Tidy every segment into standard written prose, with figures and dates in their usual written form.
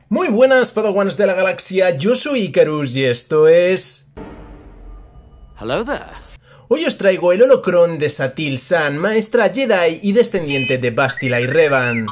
Muy buenas Padawans de la galaxia, yo soy Icarus y esto es... Hello there. Hoy os traigo el holocrón de Satil San, maestra Jedi y descendiente de Bastila y Revan.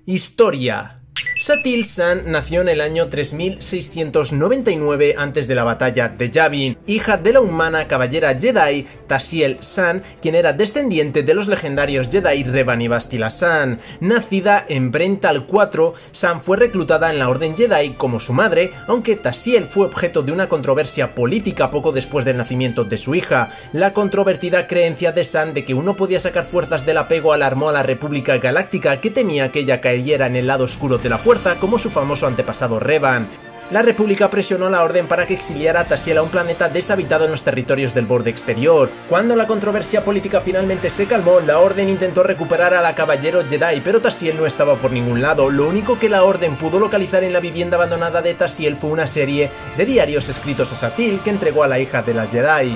Historia. Satil San nació en el año 3699 antes de la batalla de Yavin, hija de la humana caballera Jedi Tassiel San, quien era descendiente de los legendarios Jedi Revan y Bastila San. Nacida en Brental 4, San fue reclutada en la Orden Jedi como su madre, aunque Tassiel fue objeto de una controversia política poco después del nacimiento de su hija. La controvertida creencia de San de que uno podía sacar fuerzas del apego alarmó a la República Galáctica, que temía que ella cayera en el lado oscuro de la fuerza como su famoso antepasado Revan. La República presionó a la Orden para que exiliara a Tassiel a un planeta deshabitado en los territorios del borde exterior. Cuando la controversia política finalmente se calmó, la Orden intentó recuperar a la caballero Jedi, pero Tassiel no estaba por ningún lado. Lo único que la Orden pudo localizar en la vivienda abandonada de Tassiel fue una serie de diarios escritos a Satil que entregó a la hija de la Jedi.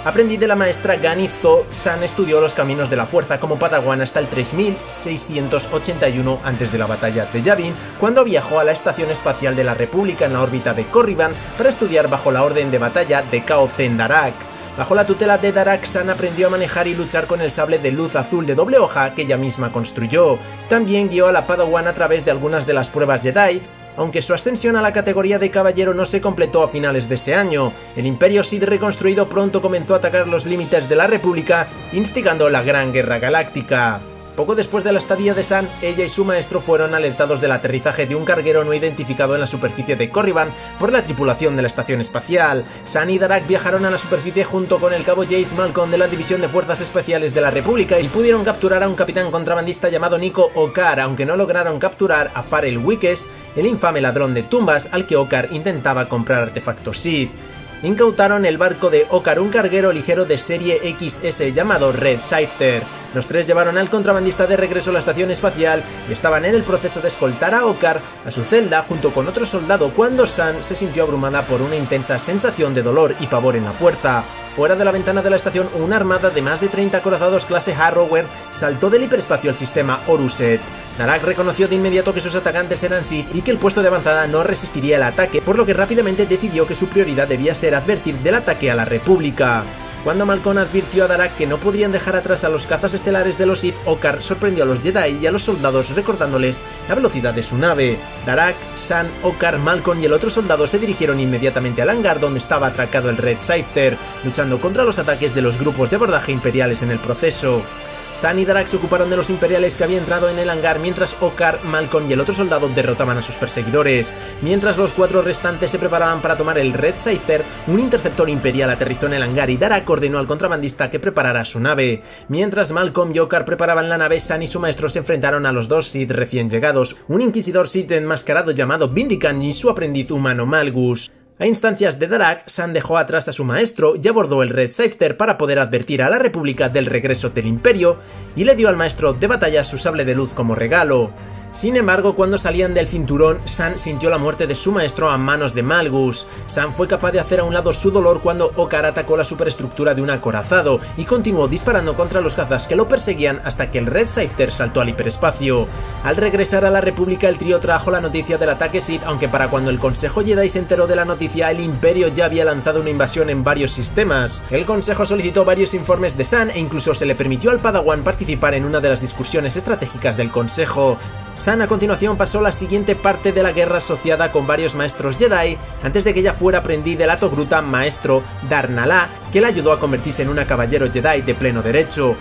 Aprendiz de la maestra Gani Zo, San estudió los caminos de la fuerza como Padawan hasta el 3681 antes de la batalla de Yavin, cuando viajó a la estación espacial de la República en la órbita de Corriban para estudiar bajo la orden de batalla de Cao Zen Darak. Bajo la tutela de Darak, San aprendió a manejar y luchar con el sable de luz azul de doble hoja que ella misma construyó. También guió a la Padawan a través de algunas de las pruebas Jedi, aunque su ascensión a la categoría de caballero no se completó a finales de ese año. El Imperio Sith reconstruido pronto comenzó a atacar los límites de la República, instigando la Gran Guerra Galáctica. Poco después de la estadía de San, ella y su maestro fueron alertados del aterrizaje de un carguero no identificado en la superficie de Corriban por la tripulación de la estación espacial. San y Darak viajaron a la superficie junto con el cabo Jace Malcolm de la División de Fuerzas Especiales de la República y pudieron capturar a un capitán contrabandista llamado Nico Okar, aunque no lograron capturar a Farrell Wickes, el infame ladrón de tumbas al que Okar intentaba comprar artefactos Sith. Incautaron el barco de Okar, un carguero ligero de serie XS llamado Red Shifter. Los tres llevaron al contrabandista de regreso a la estación espacial y estaban en el proceso de escoltar a Okar a su celda junto con otro soldado cuando San se sintió abrumada por una intensa sensación de dolor y pavor en la fuerza. Fuera de la ventana de la estación, una armada de más de 30 acorazados clase Harrower saltó del hiperespacio al sistema Oruset. Darak reconoció de inmediato que sus atacantes eran Sith y que el puesto de avanzada no resistiría el ataque, por lo que rápidamente decidió que su prioridad debía ser advertir del ataque a la República. Cuando Malcolm advirtió a Darak que no podrían dejar atrás a los cazas estelares de los Sith, Okar sorprendió a los Jedi y a los soldados recordándoles la velocidad de su nave. Darak, San, Okar, Malcolm y el otro soldado se dirigieron inmediatamente al hangar donde estaba atracado el Red Shifter, luchando contra los ataques de los grupos de abordaje imperiales en el proceso. San y Darak se ocuparon de los imperiales que habían entrado en el hangar mientras Okar, Malcolm y el otro soldado derrotaban a sus perseguidores. Mientras los cuatro restantes se preparaban para tomar el Red Shifter, un interceptor imperial aterrizó en el hangar y Darak ordenó al contrabandista que preparara su nave. Mientras Malcolm y Okar preparaban la nave, San y su maestro se enfrentaron a los dos Sith recién llegados, un inquisidor Sith enmascarado llamado Vindican y su aprendiz humano Malgus. A instancias de Darak, San dejó atrás a su maestro y abordó el Red Shifter para poder advertir a la República del regreso del Imperio y le dio al maestro de batalla su sable de luz como regalo. Sin embargo, cuando salían del cinturón, San sintió la muerte de su maestro a manos de Malgus. San fue capaz de hacer a un lado su dolor cuando Okar atacó la superestructura de un acorazado y continuó disparando contra los cazas que lo perseguían hasta que el Red Shifter saltó al hiperespacio. Al regresar a la República, el trío trajo la noticia del ataque Sith, aunque para cuando el Consejo Jedi se enteró de la noticia, el Imperio ya había lanzado una invasión en varios sistemas. El Consejo solicitó varios informes de San e incluso se le permitió al Padawan participar en una de las discusiones estratégicas del Consejo. San a continuación pasó la siguiente parte de la guerra asociada con varios maestros Jedi, antes de que ella fuera aprendiz del Atogruta maestro Darnalá, que le ayudó a convertirse en una caballero Jedi de pleno derecho.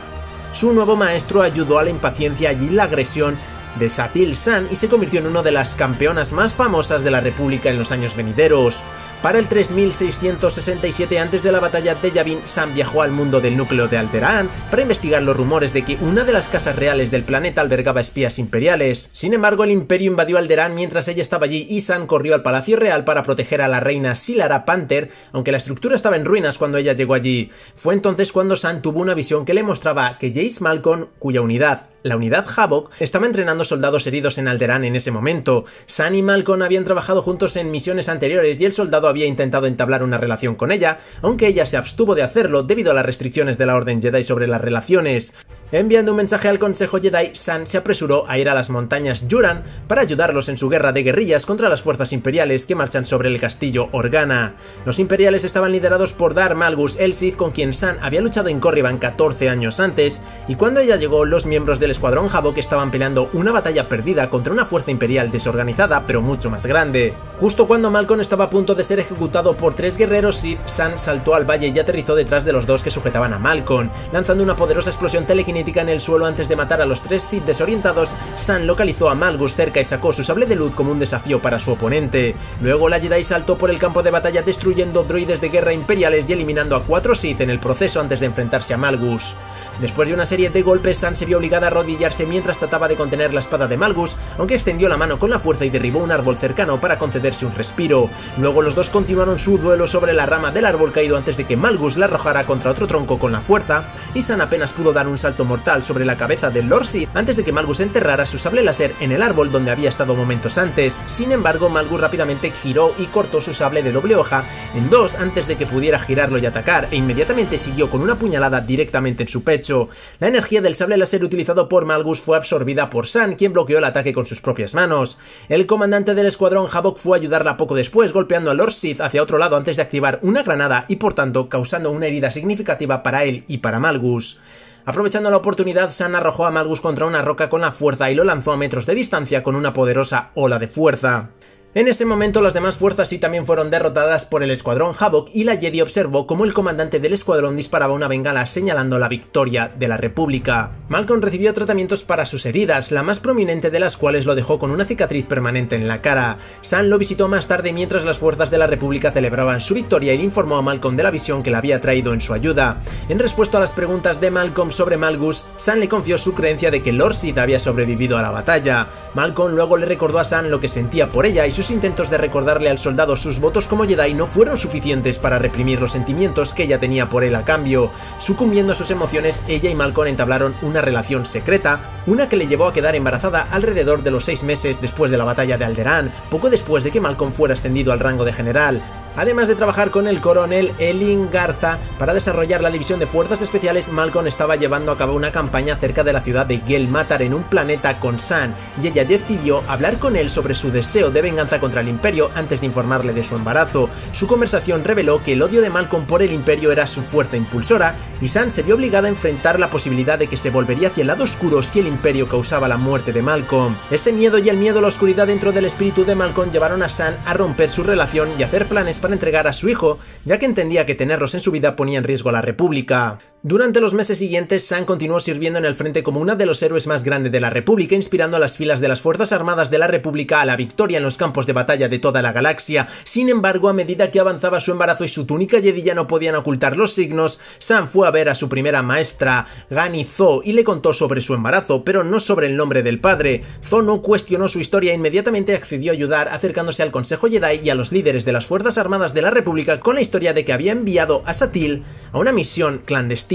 Su nuevo maestro ayudó a la impaciencia y la agresión de Satil San y se convirtió en una de las campeonas más famosas de la República en los años venideros. Para el 3667 antes de la batalla de Yavin, San viajó al mundo del núcleo de Alderaan para investigar los rumores de que una de las casas reales del planeta albergaba espías imperiales. Sin embargo, el Imperio invadió Alderaan mientras ella estaba allí y San corrió al Palacio Real para proteger a la reina Silara Panther, aunque la estructura estaba en ruinas cuando ella llegó allí. Fue entonces cuando San tuvo una visión que le mostraba que Jace Malcolm, cuya unidad, la unidad Havoc, estaba entrenando soldados heridos en Alderaan en ese momento. San y Malcolm habían trabajado juntos en misiones anteriores y el soldado había intentado entablar una relación con ella, aunque ella se abstuvo de hacerlo debido a las restricciones de la Orden Jedi sobre las relaciones. Enviando un mensaje al Consejo Jedi, San se apresuró a ir a las montañas Yuran para ayudarlos en su guerra de guerrillas contra las fuerzas imperiales que marchan sobre el castillo Organa. Los imperiales estaban liderados por Darth Malgus el Sith, con quien San había luchado en Corriban 14 años antes, y cuando ella llegó, los miembros del escuadrón Havok estaban peleando una batalla perdida contra una fuerza imperial desorganizada pero mucho más grande. Justo cuando Malcolm estaba a punto de ser ejecutado por 3 guerreros Sith, San saltó al valle y aterrizó detrás de los 2 que sujetaban a Malcolm, lanzando una poderosa explosión telequinética en el suelo. Antes de matar a los 3 Sith desorientados, San localizó a Malgus cerca y sacó su sable de luz como un desafío para su oponente. Luego la Jedi saltó por el campo de batalla destruyendo droides de guerra imperiales y eliminando a 4 Sith en el proceso antes de enfrentarse a Malgus. Después de una serie de golpes, San se vio obligada a arrodillarse mientras trataba de contener la espada de Malgus, aunque extendió la mano con la fuerza y derribó un árbol cercano para concederse un respiro. Luego los dos continuaron su duelo sobre la rama del árbol caído antes de que Malgus la arrojara contra otro tronco con la fuerza, y San apenas pudo dar un salto mortal sobre la cabeza del Lord Sith antes de que Malgus enterrara su sable láser en el árbol donde había estado momentos antes. Sin embargo, Malgus rápidamente giró y cortó su sable de doble hoja en 2 antes de que pudiera girarlo y atacar, e inmediatamente siguió con una puñalada directamente en su pecho. La energía del sable láser utilizado por Malgus fue absorbida por San, quien bloqueó el ataque con sus propias manos. El comandante del escuadrón Havok fue a ayudarla poco después, golpeando a Lord Sith hacia otro lado antes de activar una granada y por tanto causando una herida significativa para él y para Malgus. Aprovechando la oportunidad, San arrojó a Malgus contra una roca con la fuerza y lo lanzó a metros de distancia con una poderosa ola de fuerza. En ese momento las demás fuerzas sí también fueron derrotadas por el escuadrón Havok, y la Jedi observó cómo el comandante del escuadrón disparaba una bengala señalando la victoria de la República. Malcolm recibió tratamientos para sus heridas, la más prominente de las cuales lo dejó con una cicatriz permanente en la cara. San lo visitó más tarde mientras las fuerzas de la República celebraban su victoria y le informó a Malcolm de la visión que le había traído en su ayuda. En respuesta a las preguntas de Malcolm sobre Malgus, San le confió su creencia de que Lord Sith había sobrevivido a la batalla. Malcolm luego le recordó a San lo que sentía por ella, y sus intentos de recordarle al soldado sus votos como Jedi no fueron suficientes para reprimir los sentimientos que ella tenía por él a cambio. Sucumbiendo a sus emociones, ella y Malcolm entablaron una relación secreta, una que le llevó a quedar embarazada alrededor de los 6 meses después de la batalla de Alderaan, poco después de que Malcolm fuera ascendido al rango de general. Además de trabajar con el coronel Elin Garza para desarrollar la división de fuerzas especiales, Malcolm estaba llevando a cabo una campaña cerca de la ciudad de Gel Matar en un planeta con San, y ella decidió hablar con él sobre su deseo de venganza contra el Imperio antes de informarle de su embarazo. Su conversación reveló que el odio de Malcolm por el Imperio era su fuerza impulsora, y San se vio obligada a enfrentar la posibilidad de que se volvería hacia el lado oscuro si el Imperio causaba la muerte de Malcolm. Ese miedo y el miedo a la oscuridad dentro del espíritu de Malcolm llevaron a San a romper su relación y hacer planes para entregar a su hijo, ya que entendía que tenerlos en su vida ponía en riesgo a la República. Durante los meses siguientes, San continuó sirviendo en el frente como uno de los héroes más grandes de la República, inspirando a las filas de las Fuerzas Armadas de la República a la victoria en los campos de batalla de toda la galaxia. Sin embargo, a medida que avanzaba su embarazo y su túnica Jedi ya no podían ocultar los signos, San fue a ver a su primera maestra, Gani Zo, y le contó sobre su embarazo, pero no sobre el nombre del padre. Zo no cuestionó su historia e inmediatamente accedió a ayudar, acercándose al Consejo Jedi y a los líderes de las Fuerzas Armadas de la República con la historia de que había enviado a Satil a una misión clandestina.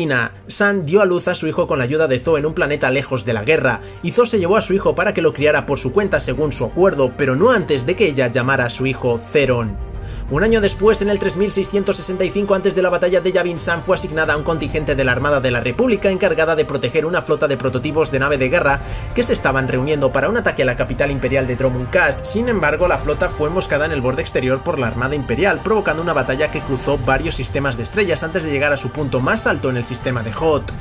San dio a luz a su hijo con la ayuda de Zo en un planeta lejos de la guerra, y Zo se llevó a su hijo para que lo criara por su cuenta según su acuerdo, pero no antes de que ella llamara a su hijo Theron. Un año después, en el 3665 antes de la batalla de Yavin, San fue asignada a un contingente de la Armada de la República encargada de proteger una flota de prototipos de nave de guerra que se estaban reuniendo para un ataque a la capital imperial de Dromund Kaas. Sin embargo, la flota fue emboscada en el borde exterior por la Armada Imperial, provocando una batalla que cruzó varios sistemas de estrellas antes de llegar a su punto más alto en el sistema de Hoth.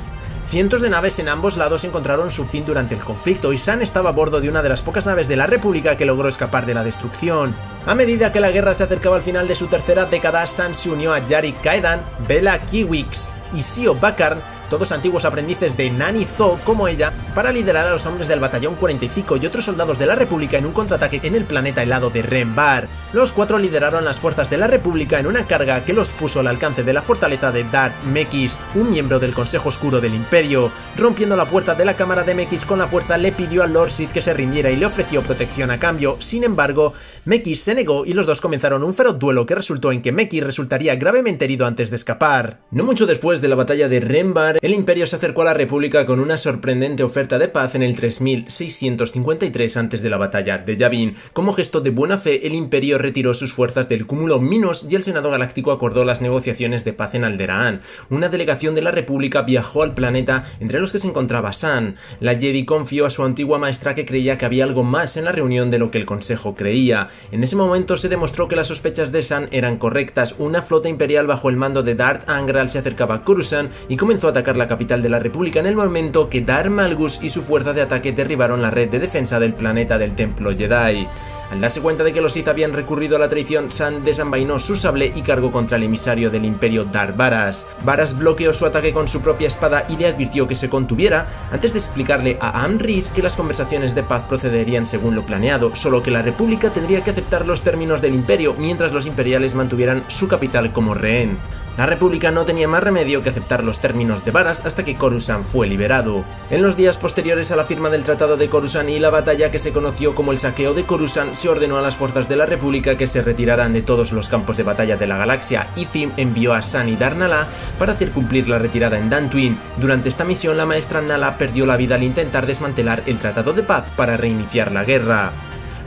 Cientos de naves en ambos lados encontraron su fin durante el conflicto, y San estaba a bordo de una de las pocas naves de la República que logró escapar de la destrucción. A medida que la guerra se acercaba al final de su tercera década, San se unió a Yari Kaidan, Bela Kiwix y Sio Bakarn, todos antiguos aprendices de Nani Zo como ella, para liderar a los hombres del Batallón 45 y otros soldados de la República en un contraataque en el planeta helado de Rembar. Los 4 lideraron las fuerzas de la República en una carga que los puso al alcance de la fortaleza de Darth Mekis, un miembro del Consejo Oscuro del Imperio. Rompiendo la puerta de la cámara de Mekis con la fuerza, le pidió al Lord Sith que se rindiera y le ofreció protección a cambio. Sin embargo, Mekis se negó y los dos comenzaron un feroz duelo que resultó en que Mekis resultaría gravemente herido antes de escapar. No mucho después de la batalla de Rembar, El Imperio se acercó a la República con una sorprendente oferta de paz en el 3653 antes de la batalla de Yavin. Como gesto de buena fe, el Imperio retiró sus fuerzas del cúmulo Minos y el Senado Galáctico acordó las negociaciones de paz en Alderaan. Una delegación de la República viajó al planeta, entre los que se encontraba Zhaan. La Jedi confió a su antigua maestra que creía que había algo más en la reunión de lo que el Consejo creía. En ese momento se demostró que las sospechas de Zhaan eran correctas. Una flota imperial bajo el mando de Darth Angral se acercaba a Coruscant y comenzó a atacar la capital de la República en el momento que Darth Malgus y su fuerza de ataque derribaron la red de defensa del planeta del Templo Jedi. Al darse cuenta de que los Sith habían recurrido a la traición, Zhaan desenvainó su sable y cargó contra el emisario del Imperio Darth Baras. Baras bloqueó su ataque con su propia espada y le advirtió que se contuviera antes de explicarle a Amris que las conversaciones de paz procederían según lo planeado, solo que la República tendría que aceptar los términos del Imperio mientras los imperiales mantuvieran su capital como rehén. La República no tenía más remedio que aceptar los términos de Baras hasta que Coruscant fue liberado. En los días posteriores a la firma del Tratado de Coruscant y la batalla que se conoció como el Saqueo de Coruscant, se ordenó a las fuerzas de la República que se retiraran de todos los campos de batalla de la galaxia, y Zim envió a Zhaan y Darth Nala para hacer cumplir la retirada en Dantooine. Durante esta misión, la maestra Nala perdió la vida al intentar desmantelar el Tratado de Paz para reiniciar la guerra.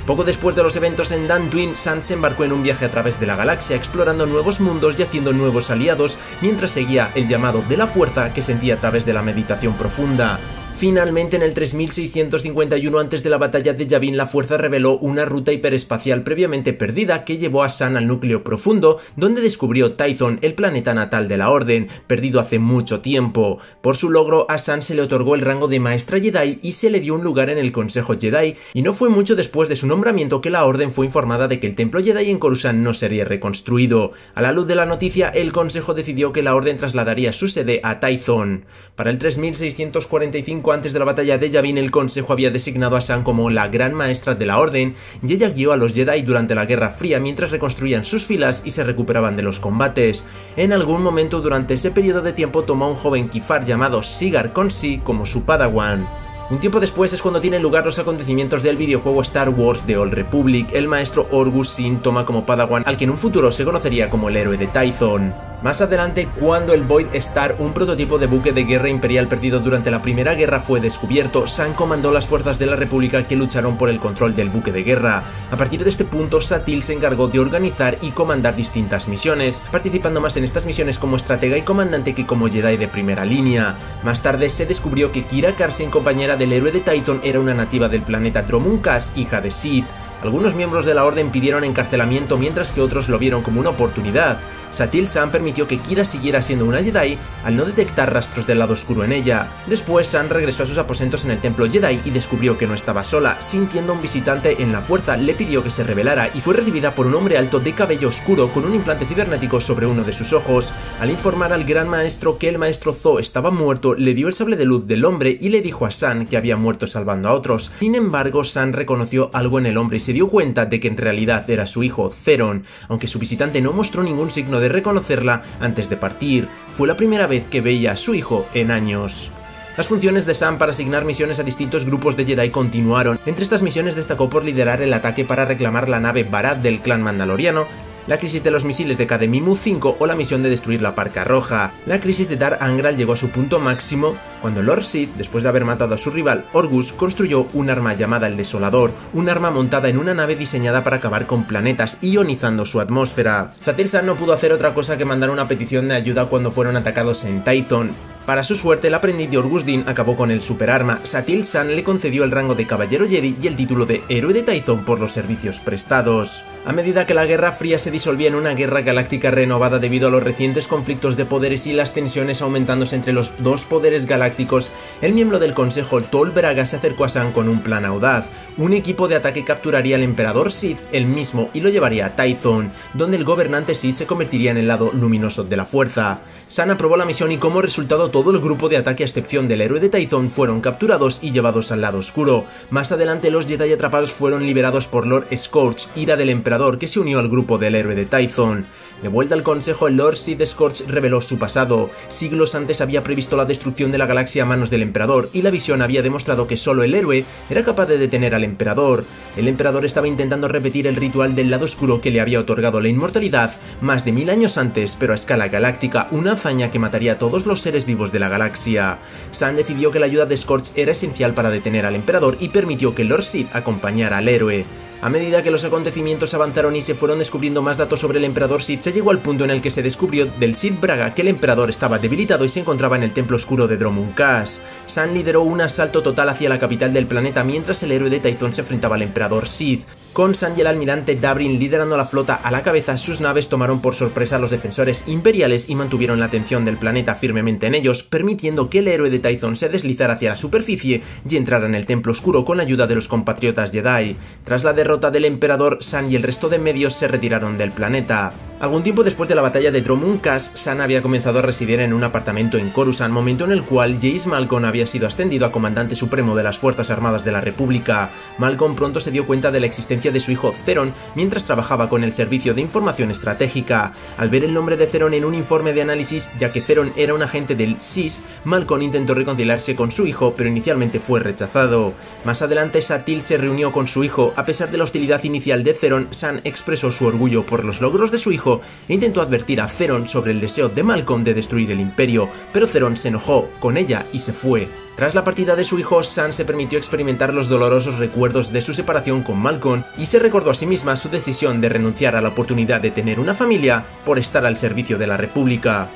Poco después de los eventos en Dantooine, Zhaan se embarcó en un viaje a través de la galaxia, explorando nuevos mundos y haciendo nuevos aliados, mientras seguía el llamado de la fuerza que sentía a través de la meditación profunda. Finalmente, en el 3651 antes de la batalla de Yavin, la fuerza reveló una ruta hiperespacial previamente perdida que llevó a Zhaan al núcleo profundo, donde descubrió Tython, el planeta natal de la Orden, perdido hace mucho tiempo. Por su logro, a Zhaan se le otorgó el rango de Maestra Jedi y se le dio un lugar en el Consejo Jedi, y no fue mucho después de su nombramiento que la Orden fue informada de que el Templo Jedi en Coruscant no sería reconstruido. A la luz de la noticia, el Consejo decidió que la Orden trasladaría su sede a Tython. Para el 3645 antes de la batalla de Yavin, el Consejo había designado a Zhaan como la Gran Maestra de la Orden, y ella guió a los Jedi durante la Guerra Fría mientras reconstruían sus filas y se recuperaban de los combates. En algún momento durante ese periodo de tiempo tomó a un joven Kifar llamado Sigar Khonsi como su Padawan. Un tiempo después es cuando tienen lugar los acontecimientos del videojuego Star Wars The Old Republic. El maestro Orgus Sin toma como Padawan al que en un futuro se conocería como el héroe de Tython. Más adelante, cuando el Void Star, un prototipo de buque de guerra imperial perdido durante la Primera Guerra, fue descubierto, Zhaan comandó las fuerzas de la República que lucharon por el control del buque de guerra. A partir de este punto, Satil se encargó de organizar y comandar distintas misiones, participando más en estas misiones como estratega y comandante que como Jedi de primera línea. Más tarde se descubrió que Kira Karsen, compañera del héroe de Tython, era una nativa del planeta Dromund Kaas, hija de Sith. Algunos miembros de la Orden pidieron encarcelamiento, mientras que otros lo vieron como una oportunidad. Satil Zhaan permitió que Kira siguiera siendo una Jedi al no detectar rastros del lado oscuro en ella. Después, Zhaan regresó a sus aposentos en el Templo Jedi y descubrió que no estaba sola. Sintiendo un visitante en la fuerza, le pidió que se revelara y fue recibida por un hombre alto de cabello oscuro con un implante cibernético sobre uno de sus ojos. Al informar al Gran Maestro que el Maestro Zo estaba muerto, le dio el sable de luz del hombre y le dijo a Zhaan que había muerto salvando a otros. Sin embargo, Zhaan reconoció algo en el hombre y se dio cuenta de que en realidad era su hijo, Theron, aunque su visitante no mostró ningún signo de reconocerla antes de partir. Fue la primera vez que veía a su hijo en años. Las funciones de Zhaan para asignar misiones a distintos grupos de Jedi continuaron. Entre estas misiones destacó por liderar el ataque para reclamar la nave Barad del clan mandaloriano, la crisis de los misiles de Kademimu 5 o la misión de destruir la Parca Roja. La crisis de Darth Angral llegó a su punto máximo cuando Lord Sith, después de haber matado a su rival Orgus, construyó un arma llamada el Desolador, un arma montada en una nave diseñada para acabar con planetas, ionizando su atmósfera. Satil Zhaan no pudo hacer otra cosa que mandar una petición de ayuda cuando fueron atacados en Tython. Para su suerte, el aprendiz de Orgus Din acabó con el superarma. Satil Zhaan le concedió el rango de Caballero Jedi y el título de Héroe de Tython por los servicios prestados. A medida que la Guerra Fría se disolvía en una guerra galáctica renovada debido a los recientes conflictos de poderes y las tensiones aumentándose entre los dos poderes galácticos, el miembro del Consejo Tol Braga se acercó a Zhaan con un plan audaz. Un equipo de ataque capturaría al Emperador Sith él mismo y lo llevaría a Tython, donde el gobernante Sith se convertiría en el lado luminoso de la fuerza. Zhaan aprobó la misión y como resultado todo el grupo de ataque a excepción del héroe de Tython fueron capturados y llevados al lado oscuro. Más adelante los Jedi atrapados fueron liberados por Lord Scorch, ira del Emperador, que se unió al grupo del héroe de Tython. De vuelta al consejo, el Lord Sith Scorch reveló su pasado. Siglos antes había previsto la destrucción de la galaxia a manos del Emperador, y la visión había demostrado que solo el héroe era capaz de detener al Emperador. El Emperador estaba intentando repetir el ritual del lado oscuro que le había otorgado la inmortalidad más de 1000 años antes, pero a escala galáctica, una hazaña que mataría a todos los seres vivos antiguos de la galaxia. Zhaan decidió que la ayuda de Scorch era esencial para detener al emperador y permitió que Lord Sith acompañara al héroe. A medida que los acontecimientos avanzaron y se fueron descubriendo más datos sobre el emperador Sith, se llegó al punto en el que se descubrió del Sith Braga que el emperador estaba debilitado y se encontraba en el templo oscuro de Dromund Kaas. Zhaan lideró un asalto total hacia la capital del planeta mientras el héroe de Tython se enfrentaba al emperador Sith. Con Zhaan y el almirante Dabrin liderando la flota a la cabeza, sus naves tomaron por sorpresa a los defensores imperiales y mantuvieron la atención del planeta firmemente en ellos, permitiendo que el héroe de Tython se deslizara hacia la superficie y entrara en el templo oscuro con la ayuda de los compatriotas Jedi. Tras la derrota del emperador, Zhaan y el resto de medios se retiraron del planeta. Algún tiempo después de la batalla de Dromund Kaas, Zhaan había comenzado a residir en un apartamento en Coruscant, momento en el cual Jace Malcom había sido ascendido a comandante supremo de las Fuerzas Armadas de la República. Malcom pronto se dio cuenta de la existencia de su hijo Theron mientras trabajaba con el Servicio de Información Estratégica. Al ver el nombre de Theron en un informe de análisis, ya que Theron era un agente del SIS, Malcom intentó reconciliarse con su hijo, pero inicialmente fue rechazado. Más adelante, Satil se reunió con su hijo. A pesar de la hostilidad inicial de Theron, Zhaan expresó su orgullo por los logros de su hijo e intentó advertir a Theron sobre el deseo de Malcom de destruir el imperio, pero Theron se enojó con ella y se fue. Tras la partida de su hijo, Zhaan se permitió experimentar los dolorosos recuerdos de su separación con Malcom y se recordó a sí misma su decisión de renunciar a la oportunidad de tener una familia por estar al servicio de la República.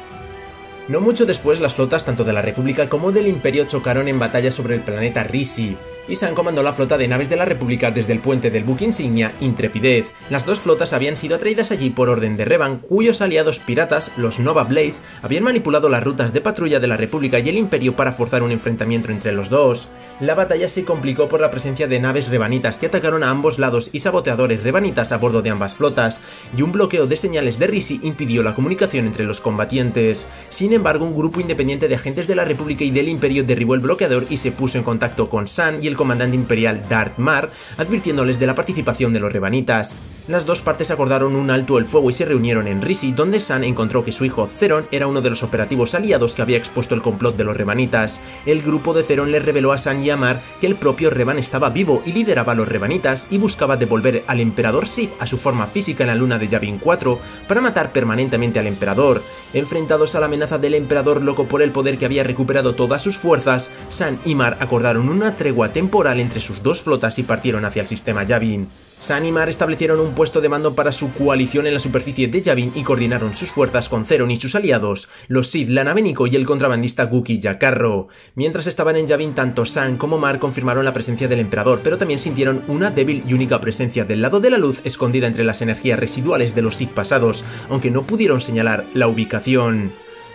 No mucho después, las flotas tanto de la República como del Imperio chocaron en batalla sobre el planeta Risi, y Zhaan comandó la flota de naves de la República desde el puente del buque insignia Intrepidez. Las dos flotas habían sido atraídas allí por orden de Revan, cuyos aliados piratas, los Nova Blades, habían manipulado las rutas de patrulla de la República y el Imperio para forzar un enfrentamiento entre los dos. La batalla se complicó por la presencia de naves revanitas que atacaron a ambos lados y saboteadores revanitas a bordo de ambas flotas, y un bloqueo de señales de Risi impidió la comunicación entre los combatientes. Sin embargo, un grupo independiente de agentes de la República y del Imperio derribó el bloqueador y se puso en contacto con Zhaan y el comandante imperial Darth Marr, advirtiéndoles de la participación de los revanitas. Las dos partes acordaron un alto el fuego y se reunieron en Risi, donde Zhaan encontró que su hijo Theron era uno de los operativos aliados que había expuesto el complot de los revanitas. El grupo de Theron le reveló a Zhaan y a Marr que el propio Revan estaba vivo y lideraba a los revanitas y buscaba devolver al emperador Sith a su forma física en la luna de Yavin 4 para matar permanentemente al emperador. Enfrentados a la amenaza del emperador loco por el poder que había recuperado todas sus fuerzas, Zhaan y Marr acordaron una tregua temporal entre sus dos flotas y partieron hacia el sistema Yavin. Zhaan y Marr establecieron un puesto de mando para su coalición en la superficie de Yavin y coordinaron sus fuerzas con Theron y sus aliados, los Sith, la nave Nico y el contrabandista Wookiee Jakarro. Mientras estaban en Yavin, tanto Zhaan como Marr confirmaron la presencia del emperador, pero también sintieron una débil y única presencia del lado de la luz escondida entre las energías residuales de los Sith pasados, aunque no pudieron señalar la ubicación.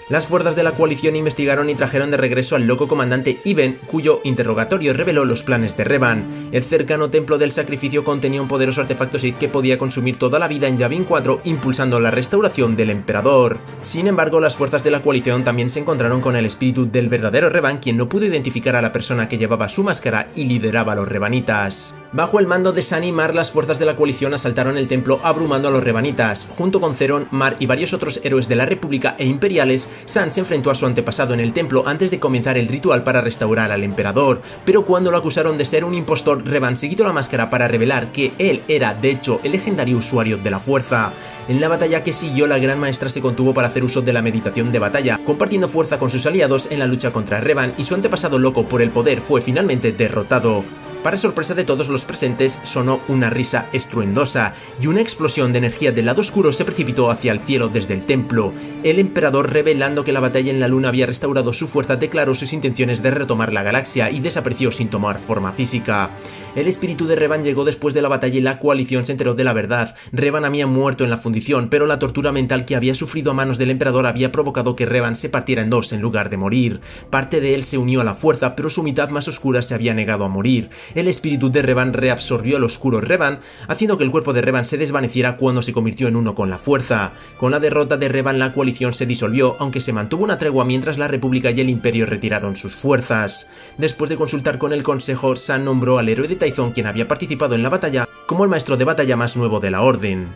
Las fuerzas de la coalición investigaron y trajeron de regreso al loco comandante Iben, cuyo interrogatorio reveló los planes de Revan. El cercano templo del sacrificio contenía un poderoso artefacto Sith que podía consumir toda la vida en Yavin 4, impulsando la restauración del emperador. Sin embargo, las fuerzas de la coalición también se encontraron con el espíritu del verdadero Revan, quien no pudo identificar a la persona que llevaba su máscara y lideraba a los revanitas. Bajo el mando de Zhaan y Marr, las fuerzas de la coalición asaltaron el templo abrumando a los revanitas. Junto con Theron, Marr y varios otros héroes de la República e imperiales, Zhaan se enfrentó a su antepasado en el templo antes de comenzar el ritual para restaurar al emperador, pero cuando lo acusaron de ser un impostor, Revan se quitó la máscara para revelar que él era, de hecho, el legendario usuario de la fuerza. En la batalla que siguió, la Gran Maestra se contuvo para hacer uso de la meditación de batalla, compartiendo fuerza con sus aliados en la lucha contra Revan, y su antepasado loco por el poder fue finalmente derrotado. Para sorpresa de todos los presentes, sonó una risa estruendosa y una explosión de energía del lado oscuro se precipitó hacia el cielo desde el templo. El emperador, revelando que la batalla en la luna había restaurado su fuerza, declaró sus intenciones de retomar la galaxia y desapareció sin tomar forma física. El espíritu de Revan llegó después de la batalla y la coalición se enteró de la verdad. Revan había muerto en la fundición, pero la tortura mental que había sufrido a manos del emperador había provocado que Revan se partiera en dos en lugar de morir. Parte de él se unió a la fuerza, pero su mitad más oscura se había negado a morir. El espíritu de Revan reabsorbió al oscuro Revan, haciendo que el cuerpo de Revan se desvaneciera cuando se convirtió en uno con la fuerza. Con la derrota de Revan, la coalición se disolvió, aunque se mantuvo una tregua mientras la República y el Imperio retiraron sus fuerzas. Después de consultar con el Consejo, Zhaan nombró al héroe de Tython, quien había participado en la batalla, como el maestro de batalla más nuevo de la Orden.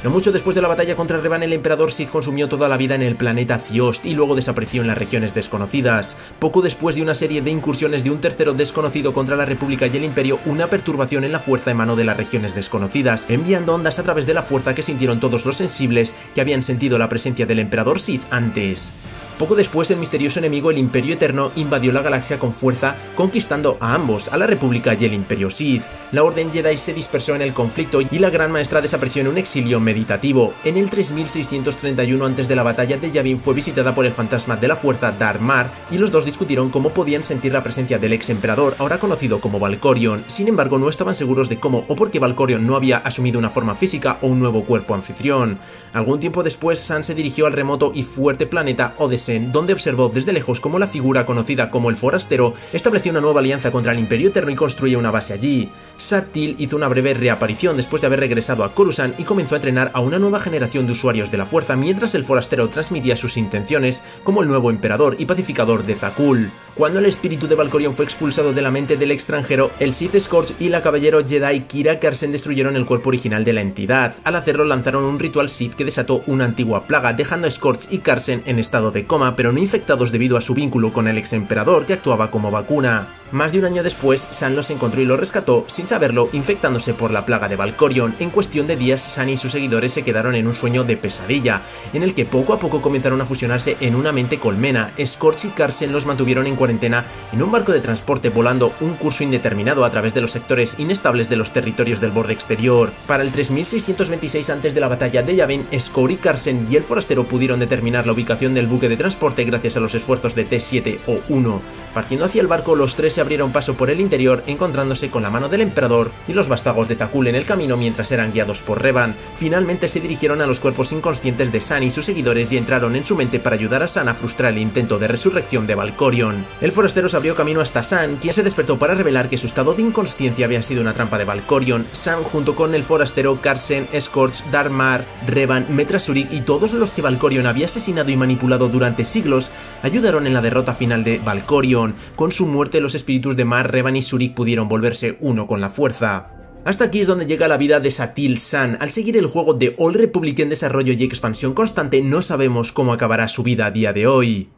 No mucho después de la batalla contra Revan, el emperador Sith consumió toda la vida en el planeta Ziost y luego desapareció en las regiones desconocidas. Poco después de una serie de incursiones de un tercero desconocido contra la República y el Imperio, una perturbación en la fuerza emanó de las regiones desconocidas, enviando ondas a través de la fuerza que sintieron todos los sensibles que habían sentido la presencia del emperador Sith antes. Poco después, el misterioso enemigo, el Imperio Eterno, invadió la galaxia con fuerza, conquistando a ambos, a la República y el Imperio Sith. La Orden Jedi se dispersó en el conflicto y la Gran Maestra desapareció en un exilio meditativo. En el 3631 antes de la batalla de Yavin fue visitada por el fantasma de la fuerza Darth Mar y los dos discutieron cómo podían sentir la presencia del ex emperador, ahora conocido como Valkorion. Sin embargo, no estaban seguros de cómo o por qué Valkorion no había asumido una forma física o un nuevo cuerpo anfitrión. Algún tiempo después, San se dirigió al remoto y fuerte planeta Odesen, donde observó desde lejos cómo la figura conocida como el Forastero estableció una nueva alianza contra el Imperio Eterno y construía una base allí. Satil hizo una breve reaparición después de haber regresado a Coruscant y comenzó a entrenar a una nueva generación de usuarios de la fuerza mientras el Forastero transmitía sus intenciones como el nuevo emperador y pacificador de Zakuul. Cuando el espíritu de Valkorion fue expulsado de la mente del extranjero, el Sith Scorch y la caballero Jedi Kira Karsen destruyeron el cuerpo original de la entidad. Al hacerlo, lanzaron un ritual Sith que desató una antigua plaga, dejando a Scorch y Karsen en estado de coma, pero no infectados debido a su vínculo con el ex emperador que actuaba como vacuna. Más de un año después, San los encontró y los rescató, sin saberlo, infectándose por la plaga de Valkorion. En cuestión de días, San y sus seguidores se quedaron en un sueño de pesadilla, en el que poco a poco comenzaron a fusionarse en una mente colmena. Scorch y Karsen los mantuvieron en cuarentena en un barco de transporte volando un curso indeterminado a través de los sectores inestables de los territorios del borde exterior. Para el 3626 antes de la batalla de Yavin, Scorch y Karsen y el Forastero pudieron determinar la ubicación del buque de transporte gracias a los esfuerzos de T7O1. Partiendo hacia el barco, los tres se abrieron paso por el interior, encontrándose con la mano del emperador y los vástagos de Zakuul en el camino mientras eran guiados por Revan. Finalmente se dirigieron a los cuerpos inconscientes de San y sus seguidores y entraron en su mente para ayudar a San a frustrar el intento de resurrección de Valkorion. El Forastero se abrió camino hasta San, quien se despertó para revelar que su estado de inconsciencia había sido una trampa de Valkorion. San, junto con el Forastero, Karsen, Scorch, Darth Mar, Revan, Metra Surik y todos los que Valkorion había asesinado y manipulado durante siglos, ayudaron en la derrota final de Valkorion. Con su muerte, los espíritus de Mar, Revan y Surik pudieron volverse uno con la fuerza. Hasta aquí es donde llega la vida de Satil San. Al seguir el juego de Old Republic en desarrollo y expansión constante, no sabemos cómo acabará su vida a día de hoy.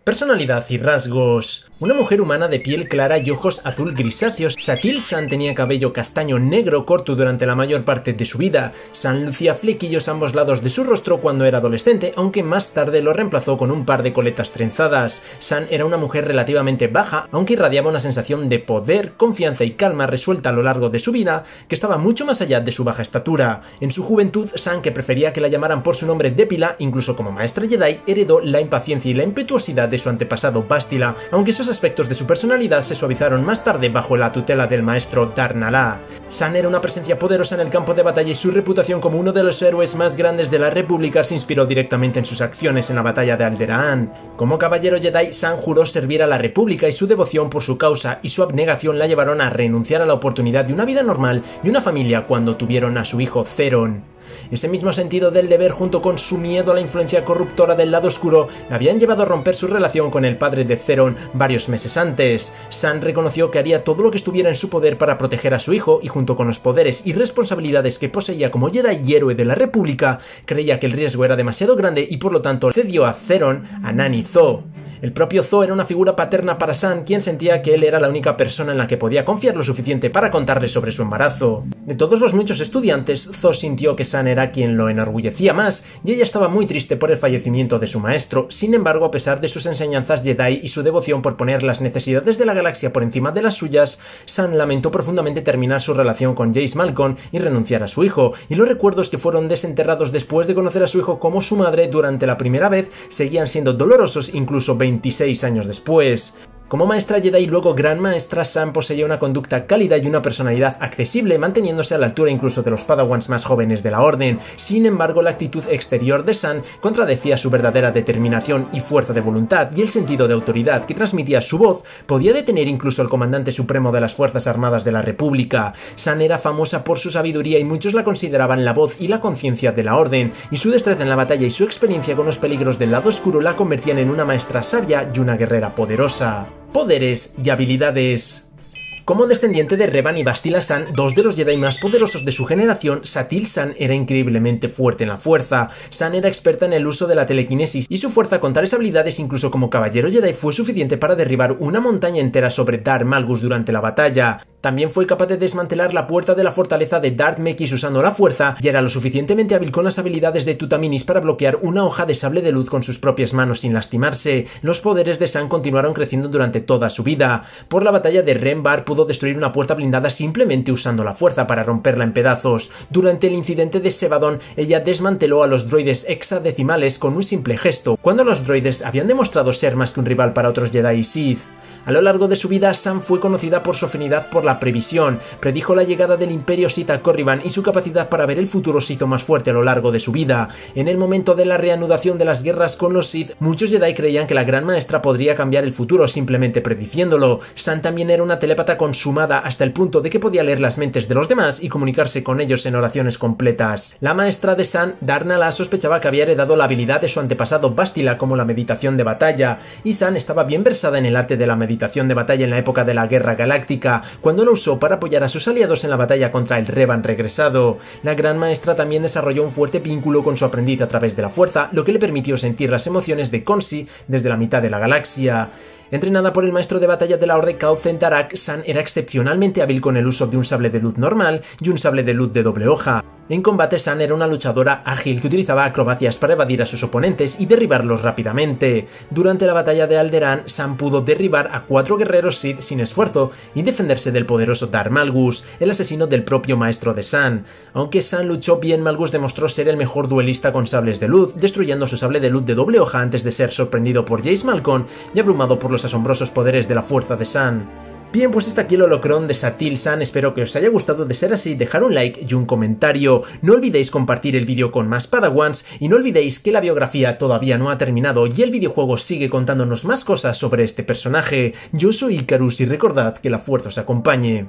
Personalidad y rasgos. Una mujer humana de piel clara y ojos azul grisáceos, Satil San tenía cabello castaño negro corto durante la mayor parte de su vida. San lucía flequillos a ambos lados de su rostro cuando era adolescente, aunque más tarde lo reemplazó con un par de coletas trenzadas. San era una mujer relativamente baja, aunque irradiaba una sensación de poder, confianza y calma resuelta a lo largo de su vida, que estaba mucho más allá de su baja estatura. En su juventud, San, que prefería que la llamaran por su nombre de pila, incluso como maestra Jedi, heredó la impaciencia y la impetuosidad de su antepasado Bastila, aunque esos aspectos de su personalidad se suavizaron más tarde bajo la tutela del maestro Darth Nala. San era una presencia poderosa en el campo de batalla y su reputación como uno de los héroes más grandes de la República se inspiró directamente en sus acciones en la batalla de Alderaan. Como caballero Jedi, San juró servir a la República y su devoción por su causa y su abnegación la llevaron a renunciar a la oportunidad de una vida normal y una familia cuando tuvieron a su hijo Theron. Ese mismo sentido del deber, junto con su miedo a la influencia corruptora del lado oscuro, le habían llevado a romper su relación con el padre de Theron varios meses antes. San reconoció que haría todo lo que estuviera en su poder para proteger a su hijo y, junto con los poderes y responsabilidades que poseía como Jedi y héroe de la República, creía que el riesgo era demasiado grande y por lo tanto cedió a Theron a Nani Zo. El propio Zo era una figura paterna para San, quien sentía que él era la única persona en la que podía confiar lo suficiente para contarle sobre su embarazo. De todos los muchos estudiantes, Zo sintió que San era quien lo enorgullecía más, y ella estaba muy triste por el fallecimiento de su maestro. Sin embargo, a pesar de sus enseñanzas Jedi y su devoción por poner las necesidades de la galaxia por encima de las suyas, San lamentó profundamente terminar su relación con Jace Malcom y renunciar a su hijo, y los recuerdos que fueron desenterrados después de conocer a su hijo como su madre durante la primera vez seguían siendo dolorosos incluso 26 años después. Como maestra Jedi y luego gran maestra, San poseía una conducta cálida y una personalidad accesible, manteniéndose a la altura incluso de los padawans más jóvenes de la orden. Sin embargo, la actitud exterior de San contradecía su verdadera determinación y fuerza de voluntad, y el sentido de autoridad que transmitía su voz podía detener incluso al comandante supremo de las Fuerzas Armadas de la República. San era famosa por su sabiduría y muchos la consideraban la voz y la conciencia de la orden, y su destreza en la batalla y su experiencia con los peligros del lado oscuro la convertían en una maestra sabia y una guerrera poderosa. Poderes y habilidades. Como descendiente de Revan y Bastila San, dos de los Jedi más poderosos de su generación, Satil San era increíblemente fuerte en la fuerza. San era experta en el uso de la telequinesis y su fuerza con tales habilidades incluso como caballero Jedi fue suficiente para derribar una montaña entera sobre Darth Malgus durante la batalla. También fue capaz de desmantelar la puerta de la fortaleza de Darth Mekis usando la fuerza y era lo suficientemente hábil con las habilidades de Tutaminis para bloquear una hoja de sable de luz con sus propias manos sin lastimarse. Los poderes de San continuaron creciendo durante toda su vida. Por la batalla de Rembar pudo destruir una puerta blindada simplemente usando la fuerza para romperla en pedazos. Durante el incidente de Sebadon, ella desmanteló a los droides hexadecimales con un simple gesto, cuando los droides habían demostrado ser más que un rival para otros Jedi y Sith. A lo largo de su vida, San fue conocida por su afinidad por la previsión, predijo la llegada del Imperio Sith a Corriban y su capacidad para ver el futuro se hizo más fuerte a lo largo de su vida. En el momento de la reanudación de las guerras con los Sith, muchos Jedi creían que la Gran Maestra podría cambiar el futuro simplemente prediciéndolo. San también era una telépata consumada hasta el punto de que podía leer las mentes de los demás y comunicarse con ellos en oraciones completas. La maestra de San, Darth Nala, sospechaba que había heredado la habilidad de su antepasado Bastila como la meditación de batalla, y San estaba bien versada en el arte de la meditación de batalla en la época de la Guerra Galáctica, cuando lo usó para apoyar a sus aliados en la batalla contra el Revan regresado. La Gran Maestra también desarrolló un fuerte vínculo con su aprendiz a través de la fuerza, lo que le permitió sentir las emociones de Khonsi desde la mitad de la galaxia. Entrenada por el maestro de batalla de la Orden Cao Zendarak, San era excepcionalmente hábil con el uso de un sable de luz normal y un sable de luz de doble hoja. En combate, San era una luchadora ágil que utilizaba acrobacias para evadir a sus oponentes y derribarlos rápidamente. Durante la batalla de Alderaan, San pudo derribar a 4 guerreros Sith sin esfuerzo y defenderse del poderoso Darth Malgus, el asesino del propio maestro de San. Aunque San luchó bien, Malgus demostró ser el mejor duelista con sables de luz, destruyendo su sable de luz de doble hoja antes de ser sorprendido por Jace Malcon y abrumado por los asombrosos poderes de la fuerza de San. Bien, pues hasta aquí el holocrón de Satil San, espero que os haya gustado. De ser así, dejar un like y un comentario. No olvidéis compartir el vídeo con más Padawans y no olvidéis que la biografía todavía no ha terminado y el videojuego sigue contándonos más cosas sobre este personaje. Yo soy Icarus y recordad que la fuerza os acompañe.